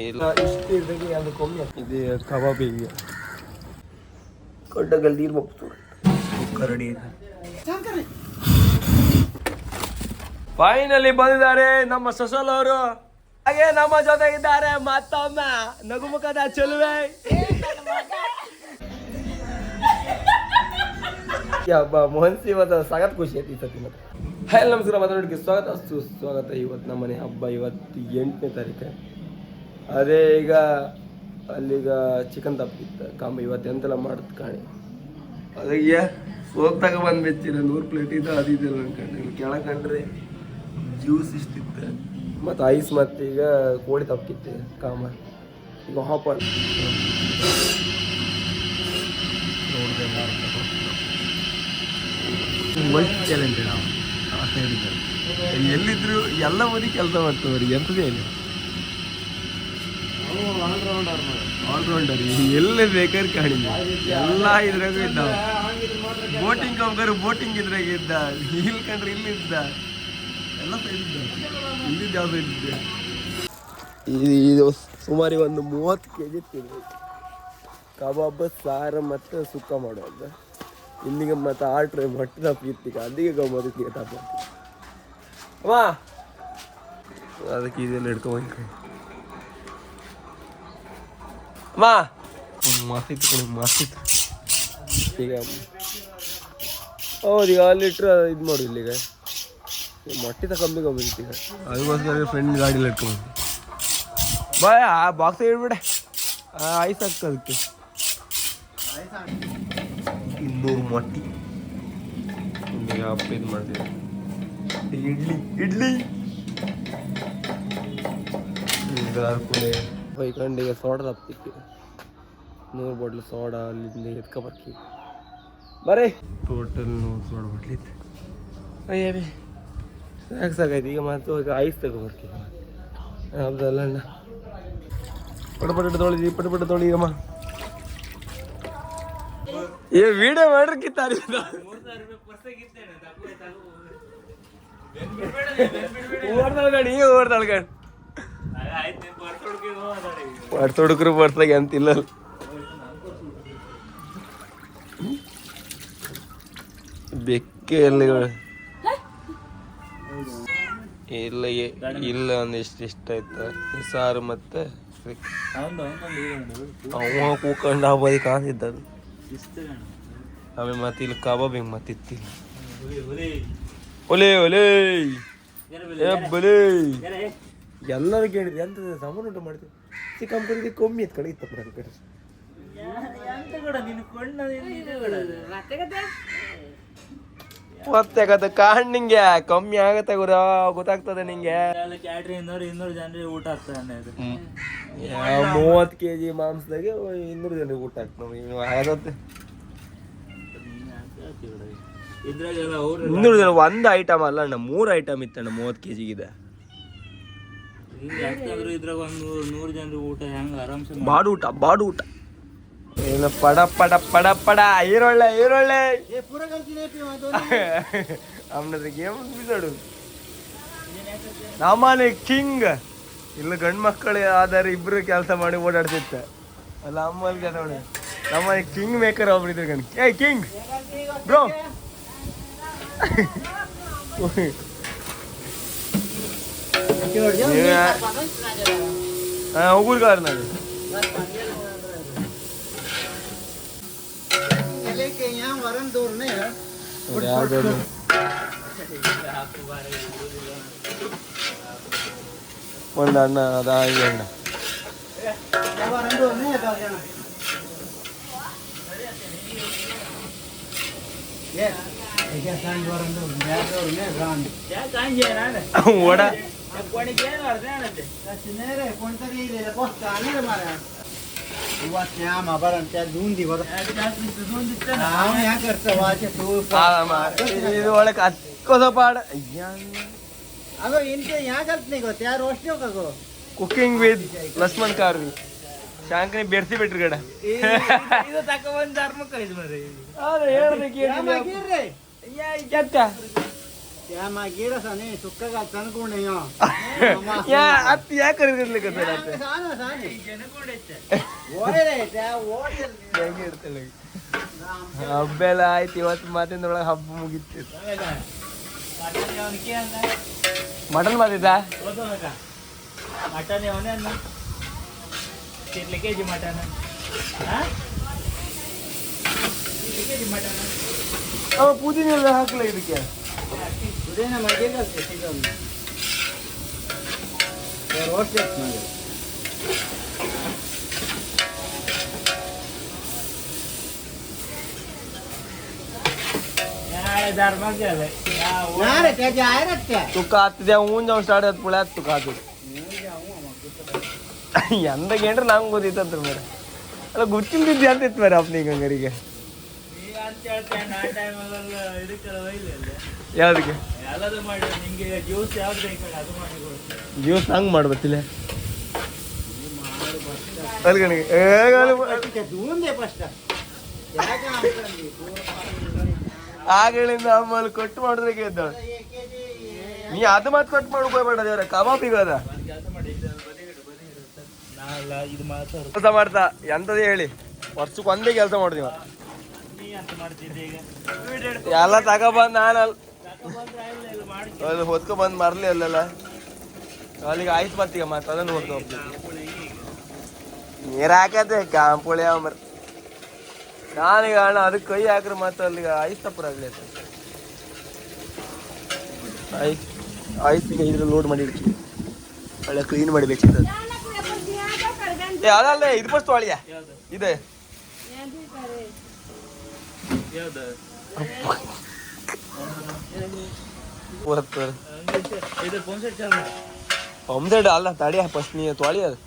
ಇಲ್ಲ ಇಷ್ಟು ಇರ್ಬೇಕು ಅದು ಕಮ್ಮಿ ಇದು ಕಬಾಬಿಗೆ ಕೊಡ್ಡಗಲ್ ನೀರು ಹೋಗ್ತಾರೆ ಕರಡಿ ಫೈನಲಿ ಬಂದಿದ್ದಾರೆ ನಮ್ಮ ಸೊಸಲ್ ಅವರು. ಹಾಗೆ ನಮ್ಮ ಜೊತೆ ಇದ್ದಾರೆ ಮತ್ತೊಮ್ಮೆ ನಗುಮುಖದ ಚೆಲುವೆ ಮೋಹನ್ಸಿ ಇವತ್ತು ಸಖತ್ ಖುಷಿ ಐತಿ ಸತಿ ಮತ್ತೆ. ಹಾಯ್ ನಮಸ್ಕಾರ ಮಾತಾಡೋದಕ್ಕೆ ಸ್ವಾಗತ. ಇವತ್ತು ನಮ್ಮ ಮನೆ ಹಬ್ಬ, ಇವತ್ತು 8ನೇ ತಾರೀಕು. ಅದೇ ಈಗ ಅಲ್ಲಿಗ ಚಿಕನ್ ತಪ್ಪಿತ್ತು ಕಾಂಬ ಇವತ್ತು ಎಂತೆಲ್ಲ ಮಾಡುತ್ತೆ ಕಾಣಿ. ಅದಕ್ಕೆ ಹೋಗ್ತಾಗ ಬಂದ್ಬಿಚ್ಚಿಲ್ಲ 100 ಪ್ಲೇಟ್ ಇದು ಅದು ಇದೆಲ್ಲ ಅನ್ಕೊಂಡ್ರೆ ಇಲ್ಲಿ ಕೆಳಗೆ ಕಂಡ್ರೆ ಜ್ಯೂಸ್ ಇಷ್ಟಿತ್ತು ಮತ್ತು ಐಸ್ ಮತ್ತು ಈಗ ಕೋಳಿ ತಪ್ಪಿತ್ತು ಕಾಮ. ಈಗ ಹಾಪರ್ ವರ್ಲ್ಡ್ ಟ್ಯಾಲೆಂಟೆಡ್ ನಾವು ಅಂತ ಹೇಳಿದ್ದಾರೆ. ಎಲ್ಲಿದ್ರು ಎಲ್ಲ ಓದಿ ಕೆಲಸ ಮಾಡ್ತವ್ರಿ ಎಂಥದೇ ಇಲ್ಲ. ಆಲ್ರೌಂಡರ್ ಎಲ್ಲೇ ಬೇಕಾದ್ರೆ ಕಾಣಿಲ್ಲ, ಎಲ್ಲ ಇದ್ರಾಗೂ ಇದ್ದಾವ. ಬೋಟಿಂಗ್ ಹೋಗ್ರು ಬೋಟಿಂಗ್ ಇದ್ರಾಗ ಇದ್ದ, ಇಲ್ಲಿ ಕಂಡ್ರೆ ಇಲ್ಲಿದ್ದ, ಎಲ್ಲ ಇದ್ದ. ಇಲ್ಲಿದ್ದು ಯಾವುದು ಇದ್ದೆ. ಇದು ಸುಮಾರು ಒಂದು 30 kg ತಿಂದು ಕಬಾಬ್ ಸಾರು ಮತ್ತು ಸುಕ್ಕ ಮಾಡೋದು. ಇಲ್ಲಿಗೆ ಮತ್ತು ಆಟ್ರೆ ಮೊಟ್ಟೆ ತಪ್ಪು ಇರ್ತೀಗ ಅದಿಗೆ ಗಮ್ಮತ್ತಿಗೆ ತಪ್ಪ ಅಮ್ಮ ಅದಕ್ಕೆ ಇದೆಲ್ಲ ಹಿಡ್ಕೊಂಡ್ ಅಮ್ಮ ಮಾಸಿತ್ತು ಈಗ ಹೌದು. ಈಗ ಅಲ್ಲಿಟ್ರೆ ಇದು ಮಾಡು ಇಲ್ಲಿಗ ಮೊಟ್ಟೆ ಕಮ್ಮಿ ಇರ್ತೀಗ ಅದಕ್ಕೋಸ್ಕರ ಫ್ರೆಂಡ್ ಗಾಡಿಲಿ ಇಟ್ಕೊಂಡು ಬಾಯ್ ಆ ಬಾಕ್ಸ್ ಇಡ್ಬಿಡೆ ಐಸ್ ಆಗ್ತದೆ ಅದಕ್ಕೆ 200 ಮೊಟ್ಟೆ ಅಪ್ಪ ಇದು ಮಾಡ್ತೀವಿ. ಇಡ್ಲಿ ಬೈಕಂಡಿಗೆ ಸೋಡಾ ತಪ್ಪಿತ್ತು 100 ಬಾಟ್ಲ್ ಸೋಡಾ ಅಲ್ಲಿಂದ ಎತ್ಕೊಬರ್ತೀವಿ ಬರೀ ಟೋಟಲ್ 100 ಸೋಡಾ ಬಾಟ್ಲಿತ್ತು. ಅಯ್ಯ ಸಾಕಾಯ್ತು. ಈಗ ಮತ್ತು ಈಗ ಐಸ್ ತಗೊಬರ್ತೀವಿ. ಹೌದಲ್ಲ ಅಣ್ಣ ಪಟ ತೊಳಿ ಅಮ್ಮ. ಏ ವಿಡಿಯೋ ಮಾಡ್ರಕ್ಕಿತ್ತಾರೆ ಓಡ್ತಾಳ್ಗಣಿ ಈಗ ಓಡ್ತಾಳ್ಗಣಿ ಹೊಡ್ತೊಡುಕ್ರು ಬರ್ತಾಗ ಅಂತಿಲ್ಲ. ಬೆಕ್ಕೆ ಎಲ್ಲಿ ಇಲ್ಲ ಇಲ್ಲ ಒಂದಿಷ್ಟು ಇಷ್ಟ ಆಯ್ತು ಸಾರು ಮತ್ತೆ ಅವ ಕೂಕೊಂಡು ಆಗೋದಿ ಕಾಣಿದ್ದದು. ಆಮೇಲೆ ಮತ್ತೆ ಇಲ್ಲಿ ಕಬಾಬ್ ಹಿಂಗೆ ಮತ್ತಿತ್ತು ಒಲೆ ಒಲೆ ಬಲೆ ಎಲ್ಲರೂ ಕೇಳಿದ್ರಿ ಎಂತ ಸಾಮಾನು ಊಟ ಮಾಡ್ತೀವಿ. ಚಿಕನ್ ಕಡೆಗೆ ಕಮ್ಮಿ ಇತ್ತು ಕಡೆ ಇತ್ತಪ್ಪ ನನ್ನ ಕಡೆ ಮತ್ತೆ ಕತೆ ಕಾಣ್ ನಿಂಗೆ ಕಮ್ಮಿ ಆಗತ್ತೆ ಗೊತ್ತಾಗ್ತದೆ ನಿಂಗೆ. 200 ಜನರಿಗೆ ಊಟ ಆಗ್ತದೆ. 30 kg ಮಾಂಸದಾಗೆ 200 ಜನರಿಗೆ ಊಟ ಆಗ್ತದೆ. 200 ಜನ ಒಂದು ಐಟಮ್ ಅಲ್ಲ ಅಣ್ಣ, 3 ಐಟಮ್ ಇತ್ತಣ್ಣ 30 kg ಇದೆ. ಇದ್ರಾಗ ಒಂದು 100 ಜನರಿಗೆ ಊಟ ಹೆಂಗ ಆರಾಮ್ಸೆ ಬಾಡು ಊಟ ಏನು ಪಡ ಪಡ ಪಡ ಪಡ ಈರೊಳ್ಳೆ ಅವನದ ಗೇಮ್ ಬಿಸಾಡು. ನಮ್ಮನೆ ಕಿಂಗ್ ಇಲ್ಲ ಗಂಡು ಮಕ್ಕಳು ಆಧಾರ ಇಬ್ರು ಕೆಲಸ ಮಾಡಿ ಓಡಾಡ್ತಿತ್ತ ಅಲ್ಲ ಅಮ್ಮಲ್ಲಿ ಕೆಲಸ ಮಾಡಿ. ನಮ್ಮನೆ ಕಿಂಗ್ ಮೇಕರ್ ಒಬ್ರಿದ್ರು ಗಂಡು. ಏ ಕಿಂಗ್ ಬ್ರೋ ಹೋಗುರ್ಗಾರ ನಾನು ಒಂದು ಅಣ್ಣ ಅದ ಅಣ್ಣ ಓಡ ಇದು ಒಳಗೆ ಹತ್ಕೋಸ ಪಾಡ ಕುಕಿಂಗ್ ವಿತ್ ಲಕ್ಷ್ಮಣ್ ಕಾರ್ವಿ ಶಾಂಕನಿ ಬೆರ್ಸಿ ಬಿಟ್ರಿ ಗಡ ಅತ್ತಿ ಯಾಕೆ ಕರೆದಿರ್ಲಿಕ್ಕೆ ಹಬ್ಬ ಎಲ್ಲ ಆಯ್ತು. ಇವತ್ತು ಮಾತಿನೊಳಗೆ ಹಬ್ಬ ಮುಗಿತ್ತು. ಮಟನ್ ಬಂದಿದ್ದ ಮಟನ್ ಅವನೇ ಅನ್ನ ಕೆಜಿ ಮಟನ್ ಕೆಜಿ ಮಟನ್ ಪುದೀನ ಎಲ್ಲ ಹಾಕಲ ಇದಕ್ಕೆ. ಪುದೀನ ಮಾಡಿಲ್ಲ ತುಕ್ಕ ಹತ್ತಿದೆ ಊನ್ ಜಾವ್ ಸ್ಟಾರ್ಟ್ ಆಯ್ತು ಪುಳೆ ತುಕ್ಕ ಹಾಕಿದ್ ಎಂದಾಗೇನ್ರಿ ನಂಗೆ ಗೊತ್ತಿತ್ತಂತ ಮೇರೆ ಅಲ್ಲ ಗೊತ್ತಿಲ್ದಿದ್ದೆ ಅಂತ ಇತ್ತು ಮೇರೆ ಅಪ್ಪ ಗಂಗರಿಗೆ. ಯಾವ್ದಕ್ಕೆ ಜ್ಯೂಸ್ ಹಂಗೆ ಮಾಡ್ಬತ್ತಿಲ್ಲ ಆಗಳಿಂದ ಆಮೇಲೆ ಕೊಟ್ಟು ಮಾಡಿದ್ರೆ ಗೆದ್ದವ. ನೀ ಅದು ಮಾತು ಕೊಟ್ಟು ಮಾಡ್ಕೋಬೇಡ ದೇವ್ರ ಕಬಾಬಿಗೆ ಅದ ಕೆಲಸ ಮಾಡ್ತಾ ಎಂತದೇ ಹೇಳಿ ವರ್ಷಕ್ಕೆ ಒಂದೇ ಕೆಲಸ ಮಾಡಿದೀವ ಎಲ್ಲ ತಗೊಬಂದ್ ನಾನು ಅಲ್ಲಿ ಹೊತ್ಕೊ ಬಂದು ಮರ್ಲಿ ಅಲ್ಲೆಲ್ಲ ಅಲ್ಲಿಗೆ ಆಯ್ತು ಮತ್ತೀಗ ಮತ್ತೆ ಅದನ್ನು ಹೊತ್ಕೊ ನೀರು ಹಾಕತ್ತೆ ಕಾಂಪುಳಿ ಅವ ಮರ್ ನಾನೀಗ ಅಣ್ಣ ಅದಕ್ಕೆ ಕೈ ಹಾಕ್ರೆ ಮತ್ತೆ ಅಲ್ಲಿಗೆ ಆಯ್ತಪ್ಪರ ಆಗ್ಲಿ ಆಯ್ತು ಈಗ ಇದ್ರ ಲೋಡ್ ಮಾಡಿ ಇಡ್ತೀವಿ ಒಳ್ಳೆ ಕ್ಲೀನ್ ಮಾಡಿ ಬೇಕಿತ್ತು. ಏ ಅದಲ್ಲ ಇದು ಫಸ್ಟ್ ತೊಳಿಯ ಇದೆ ಒಂದೆರಡು ಅಲ್ಲ ತಡಿ ಫಸ್ಟ್ ನೀ ತೊಳಿ ಅದು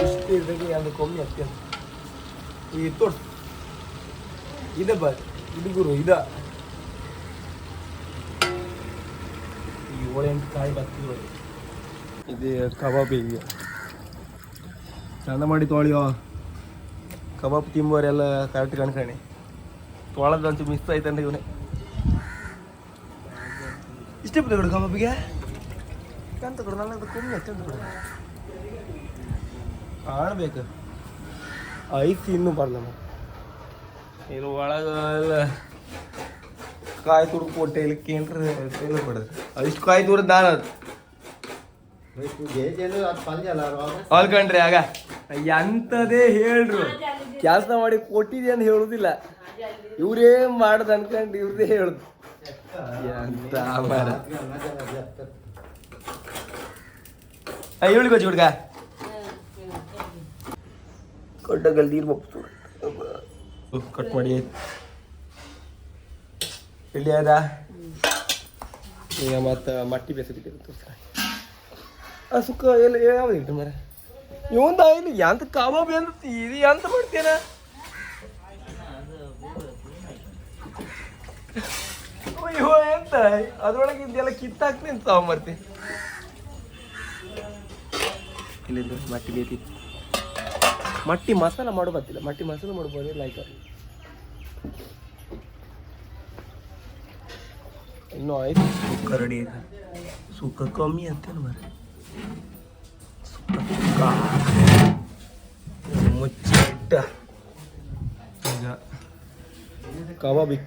ಇಷ್ಟು ಇರ್ಬೇಕು ಅದು ಕೊಮ್ಮಿ ಅಷ್ಟೇ ಈ ತೋಡ್ ಇದೆ ಬರ್ ಇದು ಗುರು ಇದ 7-8 ಕಾಯಿ ಬರ್ತೀವಿ. ಇದು ಕಬಾಬಿಗೆ ಚಂದ ಮಾಡಿ ತೊಳಿಯೋ ಕಬಾಬ್ ತಿಂಬೋರೆಲ್ಲ ಕರೆಕ್ಟ್ ಕಣ್ಕಣಿ ತೊಳೆದಂತೂ ಮಿಸ್ ಆಯ್ತಂದ್ರೆ ಇವನೇ ಇಷ್ಟೇ ಬಿಟ್ಟು ಕೊಡು ಕಬಾಬಿಗೆ ಅಂತ ಕೊಡು ನನ್ನ ಕಮ್ಮಿ ಅಷ್ಟಂತ ಕೊಡು ಕಾಣಬೇಕು ಐತಿ ಇನ್ನೂ ಬರಲ್ಲ ಇಲ್ಲಿ ಒಳಗೆಲ್ಲ ಕಾಯಿ ತುರ್ದು ಕೊಟ್ಟೆ ಇಲ್ಲಿ ಕೇಂದ್ರ ಎಲ್ಲ ಕೊಡೋದು ಅದಿಷ್ಟು ಕಾಯಿ ತುರ್ದು ದಾನ ಅದು ಅಲ್ಕಂಡ್ರಿ ಆಗ ಎಂತದೇ ಹೇಳ್ರು ಕೆಲಸ ಮಾಡಿ ಕೊಟ್ಟಿದೆ ಅಂತ ಹೇಳುದಿಲ್ಲ ಇವ್ರೇ ಮಾಡದ್ ಅನ್ಕಂಡು ಇವ್ರದೇ ಹೇಳುದು ಎಂತ ಮಾರ ಇವಳಿಗೆ ಹುಡ್ಗ ಕೊಟ್ಟಗಲ್ ನೀರು ಮಪ್ಪು ಕಟ್ ಮಾಡಿ ಇಲ್ಲಿ ಅದ ಈಗ ಮತ್ತು ಮಟ್ಟಿ ಬೇಸಿಗೆ ಸುಕ್ಕ ಎಲ್ಲ ಯಾವ್ದು ಇಟ್ಟು ಮರ ಇವಂದ ಇಲ್ಲಿ ಎಂತ ಕಬಾಬ್ ಎಂತ ಇದು ಎಂತ ಮಾಡ್ತೇನ ಅಯ್ಯೋ ಎಂತ ಅದ್ರೊಳಗೆ ಇದೆಲ್ಲ ಕಿತ್ತಾಕ್ತೀನಿ ಅಂತ ತಗೊಂಬರ್ತಿ ಇಲ್ಲಿಂದ ಮಟ್ಟಿ ಬೇತಿ ಮಟ್ಟಿ ಮಸಾಲ ಮಾಡೋ ಬರ್ತಿಲ್ಲ ಮಟ್ಟಿ ಮಸಾಲ ಮಾಡ್ಬೋದು ಲೈಕ್ ಇನ್ನೂ ಆಯ್ತು ಸುಕ್ಕ ರೆಡಿ ಆಯ್ತು ಸುಕ್ಕ ಕಮ್ಮಿ ಅಂತೇನು ಮರ ಮುಚ್ಚಿಟ್ಟ ಈಗ ಕಬಾಬಿ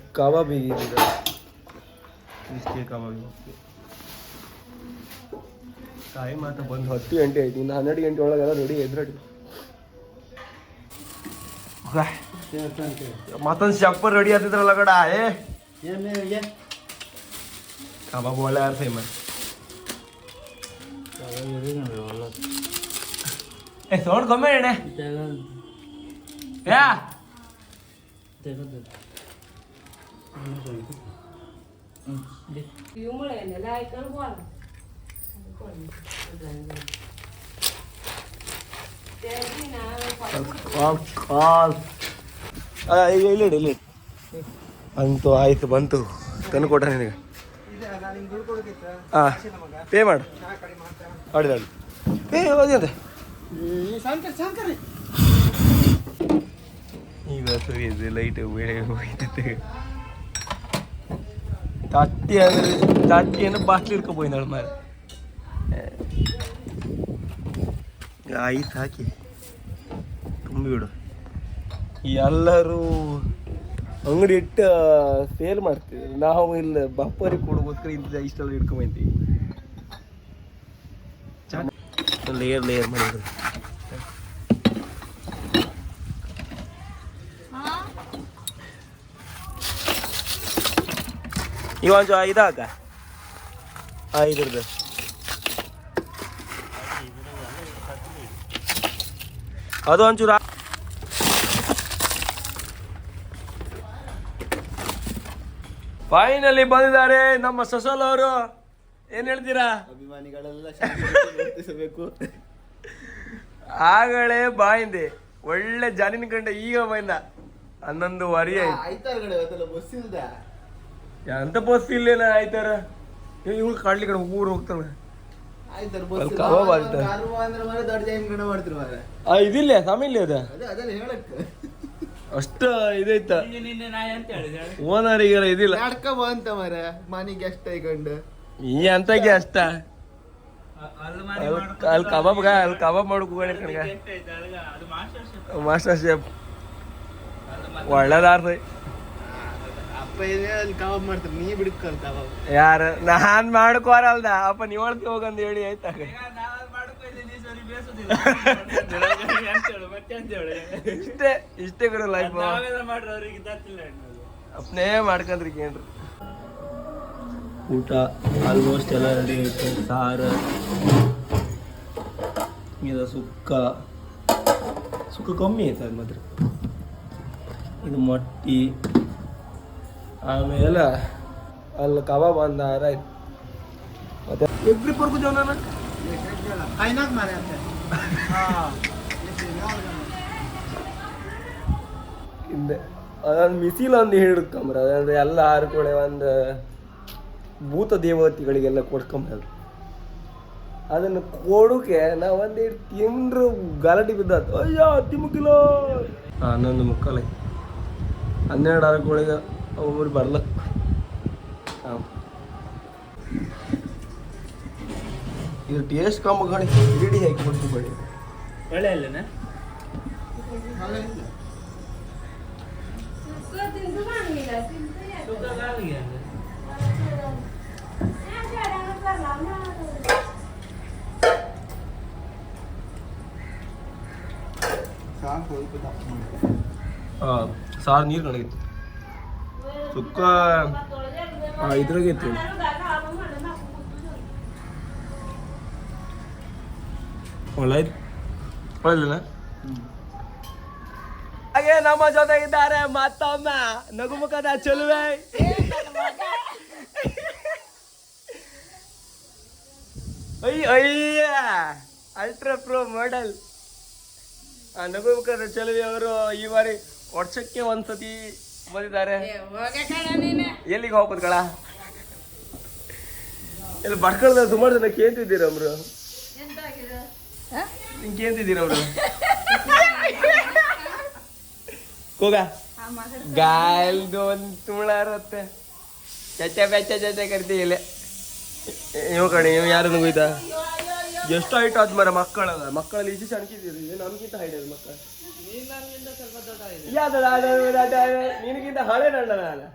ಇಷ್ಟೇ ಕಬಾಬಿ ಟೈಮ್ ಆತ ಬಂದು 10 ಗಂಟೆ ಆಯ್ತು ಇನ್ನು 12 ಗಂಟೆ ಒಳಗೆಲ್ಲ ರೆಡಿ ಎದ್ರಡಿ ಮತ್ತೊಂದು ಶಪ್ಪರ್ ರೆಡಿ ಆಗ್ತಿದ್ರಲ್ಲ ಕಡ ಕಬಾಬ್ ಒಳ್ಳೆ ಯಾರು ಫೇಮಸ್ ಸೌಂಡ್ ಕಮ್ಮಿ ಅಣ್ಣ ಯಾ ಇಲ್ಲಿ ಅಂತೂ ಆಯ್ತು ಬಂತು ತಂದು ಕೊಟ್ಟ ನಿನಗೆ ಹಾಂ ಪೇ ಮಾಡು ಆಡಿದಾಡಿ ಏ ಅದೇ ಈಗ ಸರಿ ಇದೆ ಲೈಟ್ ಹೋಯ್ತೈತೆ ತಟ್ಟಿಯನ್ನು ಬಾಟ್ಲಿ ಇಟ್ಕೊಬೋಯ್ದಾಳು ಮಾರ ಆಯ್ತು ಹಾಕಿ ತುಂಬಿ ಬಿಡು. ಎಲ್ಲರೂ ಅಂಗಡಿ ಇಟ್ಟು ಸೇಲ್ ಮಾಡ್ತೀವಿ, ನಾವು ಇಲ್ಲ ಬಪ್ಪರಿಗೆ ಕೊಡೋಗೋಸ್ಕರ ಇಂಥ ಇಷ್ಟೆಲ್ಲ ಇಟ್ಕೊಂಬಂತೀವಿ. ಲೇಯರ್ ಮಾಡಿದ್ರು ಇವಂಚು ಇದಾಕ ಇದ್ರದ್ದು ಅದು ಒಂಚೂರು ಫೈನಲಿ ಬಂದಿದ್ದಾರೆ ನಮ್ಮ ಸಸಲ್ ಅವರು. ಏನ್ ಹೇಳ್ತೀರಾ? ಅಭಿಮಾನಿಗಳೆಲ್ಲ ಆಗಲೇ ಬಾಯಿಂದೆ ಒಳ್ಳೆ ಜಾನಿನ ಕಂಡ ಈಗ ಬಂದ 11:30 ಆಯ್ತು. ಎಂತ ಬಸ್ ಇಲ್ಲೇನ ಆಯ್ತಾರ ಇವ್ರು ಕಾಡ್ಲಿ ಕಡೆ ಊರು ಹೋಗ್ತಾರ ಇದಿಲ್ಲ ಸಾಮಿಲ್ಲ ಅದ ಅಷ್ಟ ಇದೈತ ಓನರಿಗೆಲ್ಲ ಇದಿಲ್ಲ ಅಂತ ಮರ ಮನೆಗೆ ಅಷ್ಟ ಐಕೊಂಡು ಈ ಅಂತಕ್ಕೆ ಅಷ್ಟ ಅಲ್ಲಿ ಕಬಾಬ್ ಮಾಡಕ್ ಮಾಸ್ಟರ್ ಶೇಫ್ ಒಳ್ಳೆದಾರ್ರಿ. ಅಲ್ಲಿ ಕಬಾಬ್ ಮಾಡ್ತಾರೆ, ನೀ ಬಿಡ್ಕಲ್ ಕಬಾಬ್ ಯಾರ ನಾನ್ ಮಾಡ್ಕೋರಲ್ದ ಅಪ್ಪ ನೀವ್ ಹೋಗಂದ್ ಹೇಳಿ ಆಯ್ತಾಗ ಇಷ್ಟೇ ಗುರು ಲೈಫ್ ಅಪ್ನೇ ಮಾಡ್ಕೊಂಡ್ರಿ ಕೇಳ್ರಿ. ಊಟ ಆಲ್ಮೋಸ್ಟ್ ಎಲ್ಲ ರೆಡಿ ಐತೆ. ಸಾರು ಇದು ಸುಕ್ಕ ಕಮ್ಮಿ ಐತೆ ಅದು ಮಾತ್ರ. ಇದು ಮೊಟ್ಟಿ ಆಮೇಲೆ ಅಲ್ಲಿ ಕಬಾಬ್ ಒಂದು ಆಯ್ತು. ಮತ್ತೆ ಎಗ್ರಿ ಪರ್ಕು ಜವನ ಹಿಂದೆ ಅದೊಂದು ಮಿಸಿಲ್ ಒಂದು ಹಿಡ್ಕೊಂಬ್ರ ಅದಂದ್ರೆ ಎಲ್ಲ ಹಾರ್ಕೊಳೆ ಒಂದು ಭೂತ ದೇವತೆಗಳಿಗೆಲ್ಲ ಕೊಡ್ಕೊಂಬ ಅದನ್ನು ಕೊಡೋಕೆ ನಾವು ಒಂದು ತಿಂದ್ರು ಗಲಾಟೆ ಬಿದ್ದಾತು. ಅಯ್ಯೋ 10 ಕಿಲೋ 11 ಮುಕ್ಕಾಲ 12 ಹಾರ್ಕೊಳಿಗೆ ಒಬ್ಬರು ಬರ್ಲ. ಇದು ಟೇಸ್ಟ್ ಕಮ್ಮ ಗಾಡಿ ಗಿಡಿ ಹಾಕಿ ಕೊಟ್ಟು ಬೇಡಿ ಒಳ್ಳೆ ಅಲ್ಲನ ಸಾರು ನೀರು ಕಣಗಿತ್ತು ಸುಕ್ಕ ಇದ್ರಾಗಿತ್ತು. ಒಳ್ಳೆದು ಒಳ್ಳೆದಿಲ್ಲ. ಹಾಗೆ ನಮ್ಮ ಜೊತೆಗಿದ್ದಾರೆ ಮತ್ತೊಮ್ಮ ನಗುಮುಖದ ಚೆಲುವೆ ಅಯ್ಯ ಅಲ್ಟ್ರಾ ಪ್ರೋ ಮಾಡೆಲ್ ನಗುಮುಖದ ಚೆಲುವೆ ಅವರು ಈ ಬಾರಿ ವರ್ಷಕ್ಕೆ ಒಂದ್ಸತಿ ಬಂದಿದ್ದಾರೆ. ಎಲ್ಲಿಗೆ ಹೋಗ್ಬೋದು ಕಳ ಎಲ್ಲಿ ಬಡ್ಕಳ್ದ ಸುಮಾರು ಜನ ಕೇಳ್ತಿದ್ದೀರ ಅವ್ರು ನಿಂಗೆ ಕೇಳ್ತಿದ್ದೀರ ಅವರು ಹೋಗ ಗಾಯಲ್ದು ಒಂದು ತುಮಳ ಇರುತ್ತೆ ಚಚ್ಚ ಬೆಚ್ಚ ಚಚ್ಚ ಕರಿತೀವಿ ಇವ್ ಕಣಿ ಇವ್ ಯಾರನ್ನು ಹೋಯ್ತಾ ಎಷ್ಟು ಹೈಟ್ ಆದ್ ಮರ ಮಕ್ಕಳಲ್ಲಿ ಈಚೆ ಅನ್ಕಿದ್ದೀರಿ ನಮ್ಗಿಂತ ಹೈಟ್ ಅದು ಮಕ್ಕಳು ನಿನಗಿಂತ ಹಳೆ ನಣ್ಣ ನಾನು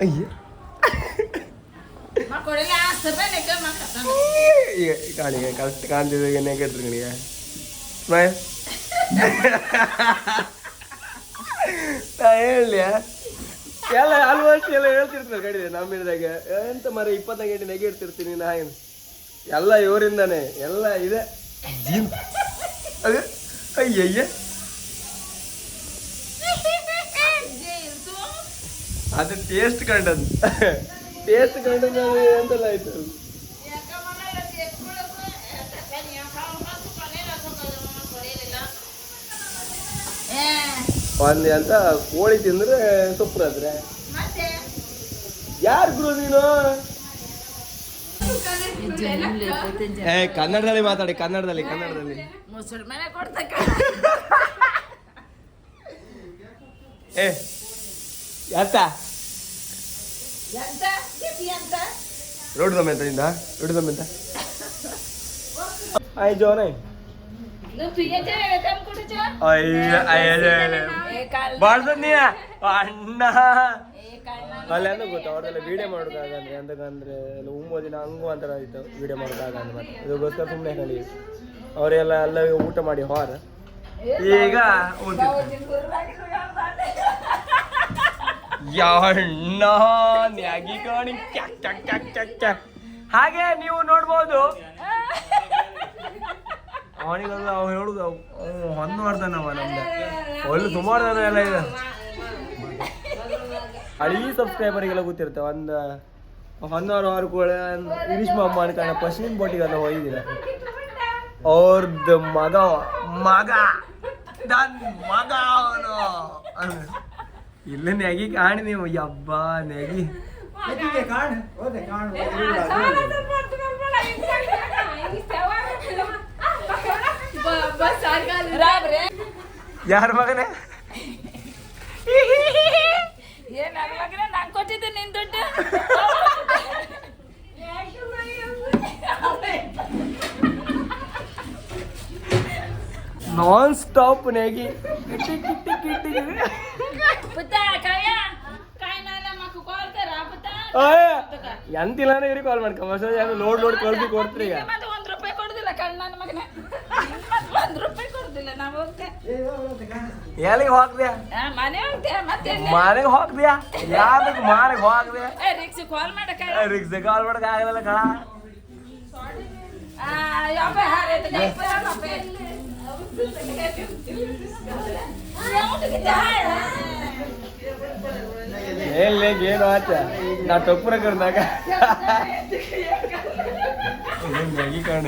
ಅಯ್ಯ ಕಾಣಿಗೆ ಕರೆಕ್ಟ್ ಕಾಣ್ತಿದ್ದ ನೆಗೆಟ್ರಿ ಕಣಿಗೆ ಸ್ಮೈಲ್ ಹೇಳಿ ಎಲ್ಲ ಆಲ್ಮೋಸ್ಟ್ ಎಲ್ಲ ಹೇಳ್ತಿರ್ತಾರೆ ಕಡಿದೆ ನಮ್ಮಿದಾಗ ಎಂತ ಮರ 24 ಗಂಟೆ ನೆಗೆ ಇಡ್ತಿರ್ತೀನಿ ನಾ ಏನು ಎಲ್ಲ ಇವರಿಂದಾನೆ ಎಲ್ಲ ಇದೆ ಜೀನ್ ಅದು ಅಯ್ಯಯ್ಯ ಅದು ಟೇಸ್ಟ್ ಕಂಡದ್ದು ಎಂತೆಲ್ಲ ಆಯ್ತು ಒಂದ್ ಅಂತ ಕೋಳಿ ತಿಂದ್ರೆ ಸೊಪ್ಪರಾದ್ರೆ ಯಾರು ಗುರು ನೀನು ಕನ್ನಡದಲ್ಲಿ ಮಾತಾಡಿ ಕನ್ನಡದಲ್ಲಿ ಎಂತ ರೋಡ್ ದಮ್ ಎಂತ ಇಂದ ರೋಡ್ ದಮ್ ಎಂತ ಆಯ್ ಜೋನ ಬಾಳ್ದ ನೀ ಅಣ್ಣ ಅಲ್ಲಿ ಅಂದ ಗೊತ್ತಾ ಅವ್ರದೆಲ್ಲ ವಿಡಿಯೋ ಮಾಡೋದಾಗಂದ್ರೆ ಅಂತಂದ್ರೆ ಎಲ್ಲ ದಿನ ಹಂಗು ಅಂತರ ಆಯ್ತು ವಿಡಿಯೋ ಮಾಡೋದಾಗಂದ್ರೆ ಮತ್ತೆ ಇದಕ್ಕೋಸ್ಕರ ಸುಮ್ಮನೆ ಹೇಳಿ ಅವರೆಲ್ಲ ಎಲ್ಲ ಊಟ ಮಾಡಿ ಹೊರ ಈಗ ಅಣ್ಣ ನ್ಯಾಗಿ ಕಾಣಿ ಹಾಗೆ ನೀವು ನೋಡ್ಬೋದು ಅವನಿಗೆಲ್ಲ ಅವ್ ಹೇಳುದು ಹೊಂದು ಮಾಡ್ತಾನವ ನಮ್ದು ಒಳ್ಳೆ ಸುಮಾರು ಜನ ಎಲ್ಲ ಇದೆ ಹಳಿ ಸಬ್ಸ್ಕ್ರೈಬರಿಗೆಲ್ಲ ಗೊತ್ತಿರುತ್ತೆ ಒಂದು 11 ಕೂಡ ಇರೀಶ್ ಮಾಮ ಅನ್ಕೊಂಡ ಪಶ್ಚಿಮ ಬೋಟಿಗೆಲ್ಲ ಹೋಗಿದ್ದೀರ ಅವ್ರದ್ದು ಮಗ ನನ್ ಮಗ ಅವನು ಇಲ್ಲ ನೆಗಿ ಕಾಣಿ ನೀವು ಯಬ್ಬ ನೆಗಿ ಯಾರ ಮಗನೇ ನಾನು ಕೊಟ್ಟಿದ್ದೆ ನಿನ್ ದುಡ್ಡು ನಾನ್ ಸ್ಟಾಪ್ ನೆಗಿ ಎಂತಿಲ್ಲ ಇವ್ರಿಗೆ ಕಾಲ್ ಮಾಡ್ಕೊ ಲೋಡ್ ಕಳ್ಸಿ ಕೊಡ್ತೀರಿ ಈಗ ₹1 ಕೊಡುದಿಲ್ಲ ಕಳ್ಳ ನನ್ನ ಮಗನೇ ₹1 ಕೊಡುದಿಲ್ಲ ನಾವು ಎಲ್ಲಿಗೆ ಹೋಗ್ದ್ಯಾ ಮನೆ ಹೋಗ್ತೇವೆ ಮತ್ತೆ ಮನೆಗೆ ಹೋಗ್ದ್ಯಾ ಯಾವ್ದಕ್ಕೆ ಮನೆಗೆ ಹೋಗ್ದ್ಯಾ ರಿಕ್ಸ್ ಕಾಲ್ ಮಾಡಕ ರಿಕ್ಸ್ ಕಾಲ್ ಮಾಡಕ್ ಆಗಲ್ಲ ಕಣ ಏನು ಆಚ ನಾ ಟೊಪ್ಪರ ಕರ್ನಾಗ ನೆಗಿ ಕಾಣ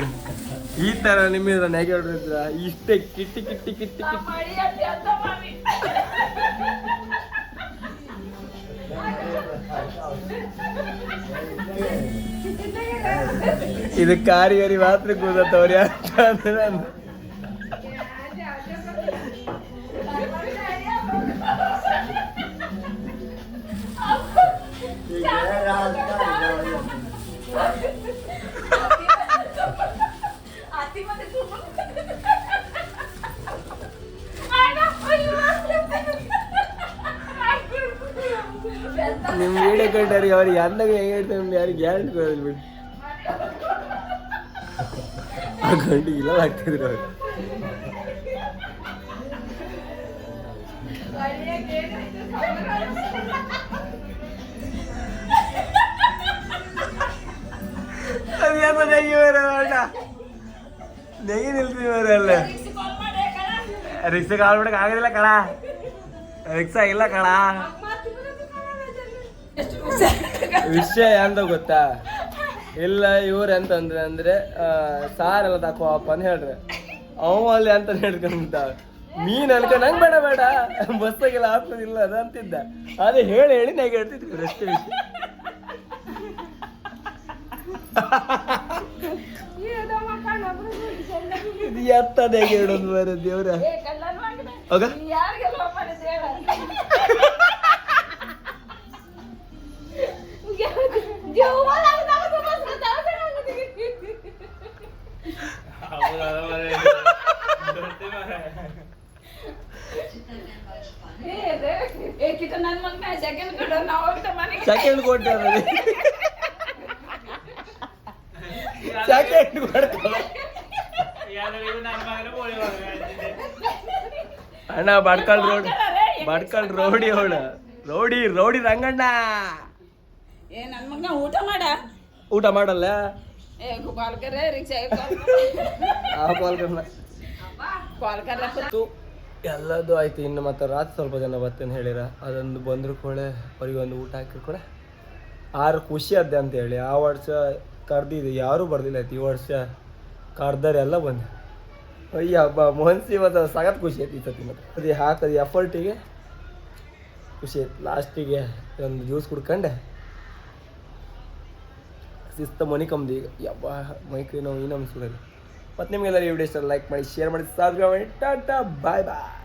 ಈ ತರ ನಿಮ್ಮಿಂದ ನೆಗೆ ಹೊಡ್ರಿದ್ರ ಇಷ್ಟೇ ಕಿಟ್ಟಿ ಕಿಟ್ಟಿ ಕಿಟ್ಟಿ ಕಿಟ್ಟಿ ಇದು ಕಾರಿಗರಿ ಮಾತ್ರ ಕೂದತ್ತವ್ರಿ ಅಂತ ನಿಮ್ ವಿಡಿಯೋ ಕೊಟ್ಟವ್ರಿಗೆ ಅವ್ರಿಗೆ ಅಂದಾಗ ಹೆಂಗೆ ಹೇಳ್ತಾರೆ ಯಾರಿಗೆ ಗ್ಯಾರಂಟಿ ಕೊಡೋದಿಲ್ಲ ಬಿಡಿ ಆ ಗಂಟಿಗಿಲ್ಲ ಆಗ್ತಿದ್ರು ಅವ್ರು ಅದ್ಯಾವ ನೆಗಿ ಬರೋಣ ನೆಗಿ ನಿಲ್ತೀವಿ ಅವರೆಲ್ಲ ರಿಕ್ಸಾ ಕಾಲ್ ಬಿಡಕ್ ಆಗೋದಿಲ್ಲ ಕಣ ರಿಕ್ಸಾ ಇಲ್ಲ ಕಣ ವಿಷಯ ಎಂತ ಗೊತ್ತಾ ಇಲ್ಲ ಇವ್ರು ಎಂತಂದ್ರೆ ಅಂದ್ರೆ ಸಾರೆಲ್ಲ ತಕೋಪ್ಪ ಅಂತ ಹೇಳ್ರಿ ಅವ ಅಲ್ಲಿ ಅಂತ ಹೇಳ್ಕೊಂಡ್ಬಿಟ್ಟ ಮೀನ್ ಅನ್ಕೊಂಡ್ ನಂಗೆ ಬೇಡ ಬೇಡ ಬಸ್ಸಾಗೆಲ್ಲ ಆಗ್ತದಿಲ್ಲ ಅದು ಅಂತಿದ್ದ ಅದೇ ಹೇಳಿ ನಾಗ ಹೇಳ್ತಿದ್ವಿ ಅಷ್ಟೇ ವಿಷಯ ಇದು ಎತ್ತದ ಹೇಗೆ ಹೇಳೋದು ಬರ ದೇವ್ರ ಹೋಗ ಸೆಕೆಂಡ್ ಕೊಟ್ಟೆ ಸೆಕೆಂಡ್ ಅಣ್ಣ ಬಡ್ಕಲ್ ರೋಡಿ ಅವಳು ರೌಡಿ ರಂಗಣ್ಣ ಊಟ ಮಾಡಲ್ಲ ಎಲ್ಲದು ಆಯ್ತು. ಇನ್ನು ಮತ್ತೆ ರಾತ್ರಿ ಸ್ವಲ್ಪ ಜನ ಬರ್ತೇನೆ ಹೇಳಿರ, ಅದೊಂದು ಬಂದ್ರು ಕೂಡ ಅವ್ರಿಗೆ ಒಂದು ಊಟ ಹಾಕಿದ್ರು ಕೂಡ ಆರು ಖುಷಿ ಅದ್ದೆ ಅಂತ ಹೇಳಿ. ಆ ವರ್ಷ ಕರ್ದಿದ್ದು ಯಾರೂ ಬರ್ದಿಲ್ಲ ಆಯ್ತು, ಈ ವರ್ಷ ಕರ್ದಾರೆ ಎಲ್ಲ ಬಂದೆ. ಅಯ್ಯ ಹಬ್ಬ ಮನ್ಸಿ ಮತ್ತು ಸಗತ್ ಖುಷಿ ಆಯ್ತು ಈ ಸತಿ. ಮತ್ತೆ ಅದು ಹಾಕೋದು ಎಫರ್ಟಿಗೆ ಖುಷಿ ಆಯ್ತು. ಲಾಸ್ಟಿಗೆ ಒಂದು ಜ್ಯೂಸ್ ಕುಡ್ಕೊಂಡೆ ಶಿಸ್ತ ಮನಿ ಕಮ್ದು ಈಗ ಯಬ್ಬ ಮೈಕೈ ನೋವು ಇನ್ನೊಂದು ಸುಡೋದು. ಮತ್ತು ನಿಮಗೆಲ್ಲ ಈ ವಿಡಿಯೋ ಇಷ್ಟ ಲೈಕ್ ಮಾಡಿ, ಶೇರ್ ಮಾಡಿ, ಸಬ್ಸ್ಕ್ರೈಬ್ ಮಾಡಿ. ಟಾಟಾ ಬಾಯ್ ಬಾಯ್.